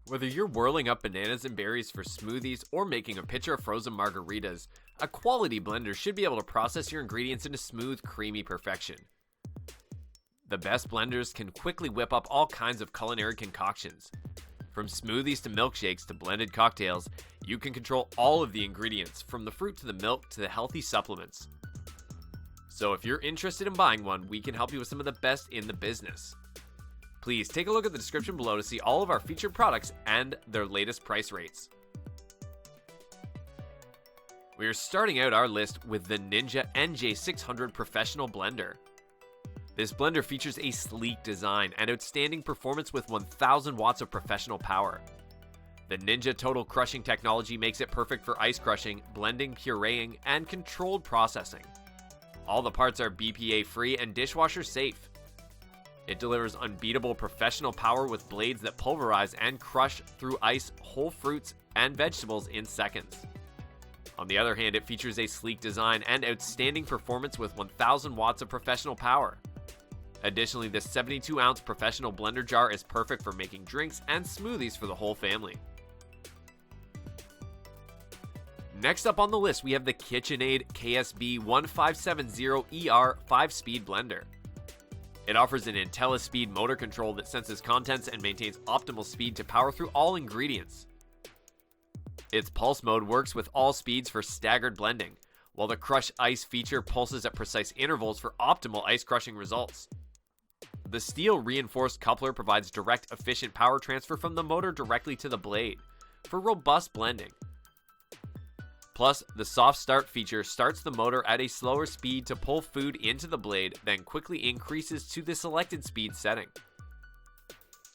Whether you're whirling up bananas and berries for smoothies or making a pitcher of frozen margaritas, a quality blender should be able to process your ingredients into smooth, creamy perfection. The best blenders can quickly whip up all kinds of culinary concoctions. From smoothies to milkshakes to blended cocktails, you can control all of the ingredients, from the fruit to the milk to the healthy supplements. So if you're interested in buying one, we can help you with some of the best in the business. Please take a look at the description below to see all of our featured products and their latest price rates. We are starting out our list with the Ninja NJ600 Professional Blender. This blender features a sleek design and outstanding performance with 1000 watts of professional power. The Ninja Total Crushing technology makes it perfect for ice crushing, blending, pureeing, and controlled processing. All the parts are BPA free and dishwasher safe. It delivers unbeatable professional power with blades that pulverize and crush through ice whole fruits and vegetables in seconds. On the other hand, it features a sleek design and outstanding performance with 1000 watts of professional power. Additionally, this 72-ounce professional blender jar is perfect for making drinks and smoothies for the whole family. Next up on the list, we have the KitchenAid KSB1570ER 5-speed blender. It offers an IntelliSpeed motor control that senses contents and maintains optimal speed to power through all ingredients. Its pulse mode works with all speeds for staggered blending, while the crush ice feature pulses at precise intervals for optimal ice crushing results. The steel reinforced coupler provides direct, efficient power transfer from the motor directly to the blade for robust blending. Plus, the soft start feature starts the motor at a slower speed to pull food into the blade, then quickly increases to the selected speed setting.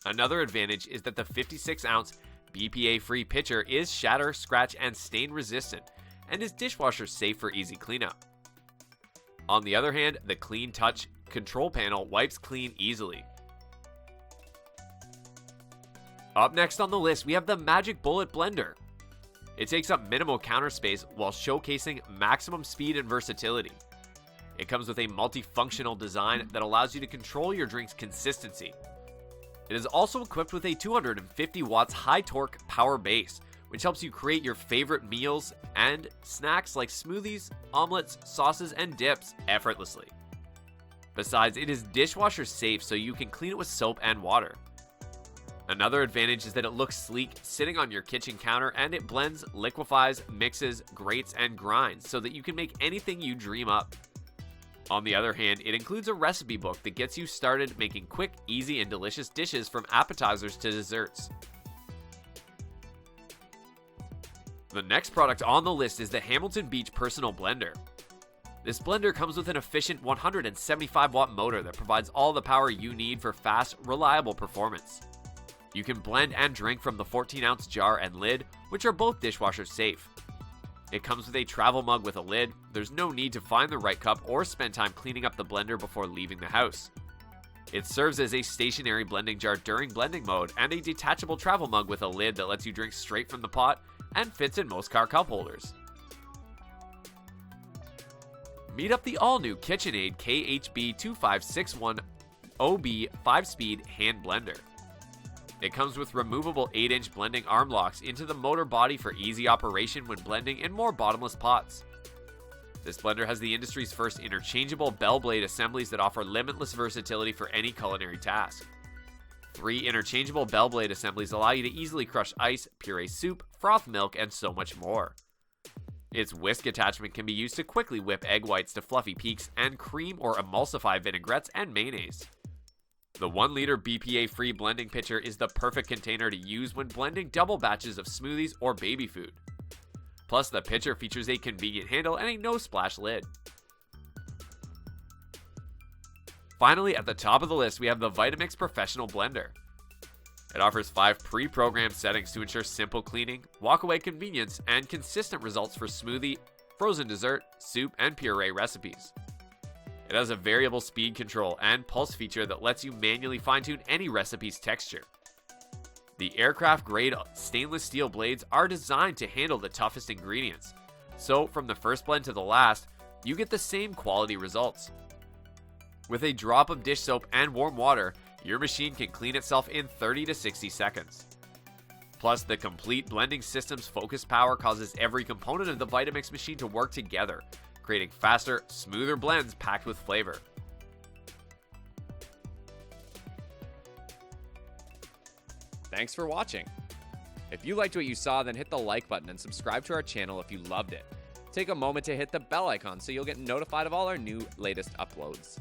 Another advantage is that the 56-ounce BPA-free pitcher is shatter, scratch, and stain resistant, and is dishwasher safe for easy cleanup. On the other hand, the Clean Touch control panel wipes clean easily. Up next on the list, we have the Magic Bullet Blender. It takes up minimal counter space while showcasing maximum speed and versatility. It comes with a multifunctional design that allows you to control your drink's consistency. It is also equipped with a 250 watts high torque power base, which helps you create your favorite meals and snacks like smoothies, omelets, sauces, and dips effortlessly. Besides, it is dishwasher safe, so you can clean it with soap and water. Another advantage is that it looks sleek sitting on your kitchen counter, and it blends, liquefies, mixes, grates, and grinds so that you can make anything you dream up. On the other hand, it includes a recipe book that gets you started making quick, easy, and delicious dishes from appetizers to desserts. The next product on the list is the Hamilton Beach Personal Blender. This blender comes with an efficient 175 watt motor that provides all the power you need for fast, reliable performance. You can blend and drink from the 14-ounce jar and lid, which are both dishwasher safe. It comes with a travel mug with a lid. There's no need to find the right cup or spend time cleaning up the blender before leaving the house. It serves as a stationary blending jar during blending mode, and a detachable travel mug with a lid that lets you drink straight from the pot and fits in most car cup holders. Meet up the all-new KitchenAid KHB2561OB 5-speed hand blender. It comes with removable 8-inch blending arm locks into the motor body for easy operation when blending in more bottomless pots. This blender has the industry's first interchangeable bell blade assemblies that offer limitless versatility for any culinary task. 3 interchangeable bell blade assemblies allow you to easily crush ice, puree soup, froth milk, and so much more. Its whisk attachment can be used to quickly whip egg whites to fluffy peaks and cream or emulsify vinaigrettes and mayonnaise. The 1-liter BPA-free blending pitcher is the perfect container to use when blending double batches of smoothies or baby food. Plus, the pitcher features a convenient handle and a no-splash lid. Finally, at the top of the list, we have the Vitamix Professional Blender. It offers 5 pre-programmed settings to ensure simple cleaning, walk-away convenience, and consistent results for smoothie, frozen dessert, soup, and puree recipes. It has a variable speed control and pulse feature that lets you manually fine-tune any recipe's texture. The aircraft-grade stainless steel blades are designed to handle the toughest ingredients, so from the first blend to the last, you get the same quality results. With a drop of dish soap and warm water, your machine can clean itself in 30 to 60 seconds. Plus, the complete blending system's focus power causes every component of the Vitamix machine to work together, creating faster, smoother blends packed with flavor. Thanks for watching. If you liked what you saw, then hit the like button and subscribe to our channel if you loved it. Take a moment to hit the bell icon so you'll get notified of all our latest uploads.